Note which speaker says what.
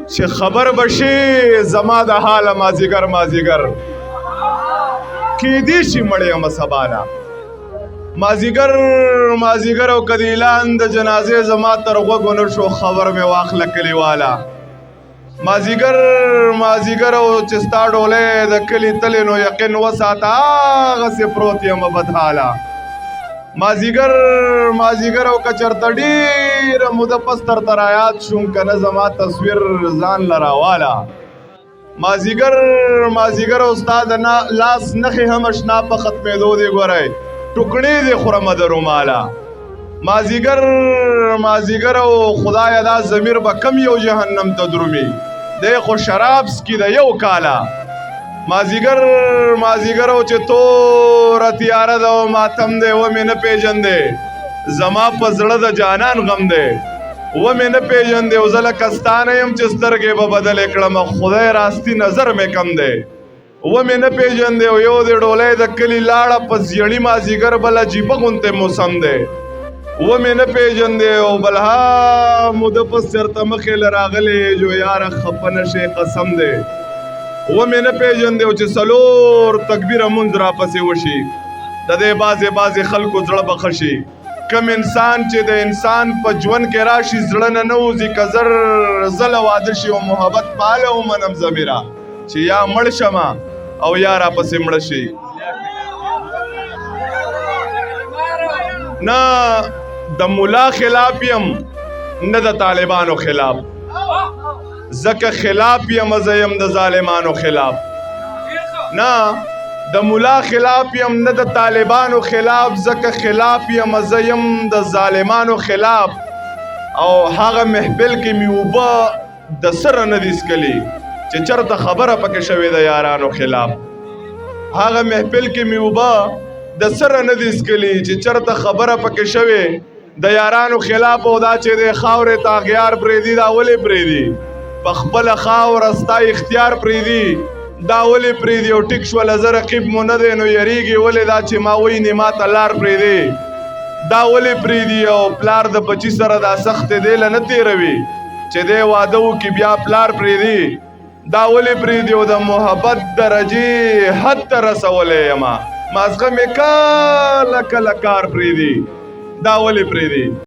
Speaker 1: چې خبر بشي زما د حاله مازیګر مازیګر کیدی شي مړی یم سبانا مازیګر مازیګر او کدی اعلان د جنازې زما تر غوږو نه شو خبر مې واخله کلیواله مازیګر مازیګر او چې ستا ډولۍ د کلي تلې نو یقین وساته هغسې پروت یم بدحاله مازیګر مازیګر او که چېرته ډېره موده پس درته رایاد شوم که نه زما تصویر ځان له راواله مازیګر مازیګر او ستا د لاس نښې هم اشنا په ختمېدو دي ګورئ ټوکړې دې خورمه د روماله مازیګر مازیګر او خدایه دا ضمیر به کم یو جهنم ته درومي دی خو شراب سکي د یو کاله مازیګر مازیګر او چې توره تیاره ده او ماتم دی ومې نه پېژندې زما په زړه د جانان غم دی ومې نه پېژندې او زه لکه ستا نه یم چې سترګې به بدلې کړم خدای راستي نظر مې کم دی ومې نه پېژندې او یو د ډولۍ د کلي لاړه په زیړي مازیګر بل عجیبه غوندې موسم دی ومې نه پېژندې او بلها موده پس چېرته مخې له راغلې جو یاره خفه نه شې قسم دی ومې نه پېژندې او چې څلور تکبیره مونځ راپسې وشي د دې بعضې خلکو زړه به ښه شي کم انسان چې د انسان په ژوند کې راشي زړه نه نه وځي که زله واده شي او محبت پاله ومنم ضمیره چې یا مړ شمه او یا راپسې مړه شي نه د ملا خلاف یم نه د طالبانو خلاف ځکه خلاف یم زه یم د ظالمانو خلاف نه د ملا خلاف یم نه د طالبانو خلاف ځکه خلاف یم زه یم د ظالمانو خلاف او هغه محفل کې مې اوبه د سره نه دي څکلي چې چېرته خبره پکې شوې د یارانو خلاف هغه محفل کې مې اوبه د سره نه دي څکلي چې چېرته خبره پکې شوې د یارانو خلاف او دا چې د خاورې ته اغیار پرېږدي دا ولې پرېږدي په خپله خاوره ستا اختیار پرېږدي دا ولې پرېږدي او ټیک شوله زه رقیب مو نه دی نو یریږي ولې دا چې ما وینې ما ته لار پرېږدي دا ولې پرېږدي او پلار د بچي سره دا سختې دی له نه تېروي چې دی واده وکړي بیا پلار پرېږدي دا ولې پرېږدي او د محبت درجې حد ته رسولی یمه مازغه مې کله کله کار پرېږدي دا ولې پرېږدي